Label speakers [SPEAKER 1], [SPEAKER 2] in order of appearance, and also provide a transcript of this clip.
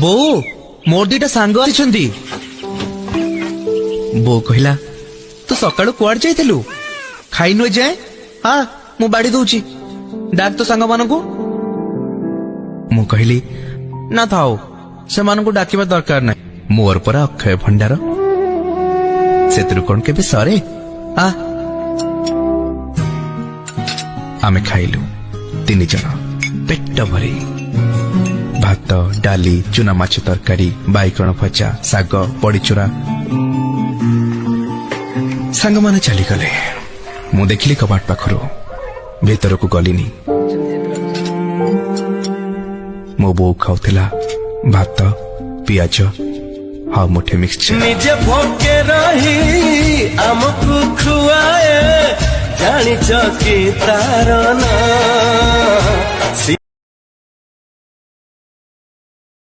[SPEAKER 1] बो मोर दीटा सांग आछंती। बो कहला तू सकाळु कुआड जाइथिलु खाइनु जाए। हाँ मु बाड़ी दउची डाक तो सांग मानकु। मु कहली ना थाओ से मानकु डाकिबा दरकार नै मोर पर अक्षय भंडार सेतरु कोन केबे सरे। हाँ आमे खाइलु 3 जण पेट भरी भात डाली चुना माछ तरकारी बाइगण भजा साग बड़ीचुरा। सांग माने चली गले मु देखिली कबाट पाखरु भीतर को गलिनी। मो बो खाउथिला भात पियाज हाँ मुठे मिक्सचर।
[SPEAKER 2] निजे भोके रही आमको खुआए जानी चकी तार ना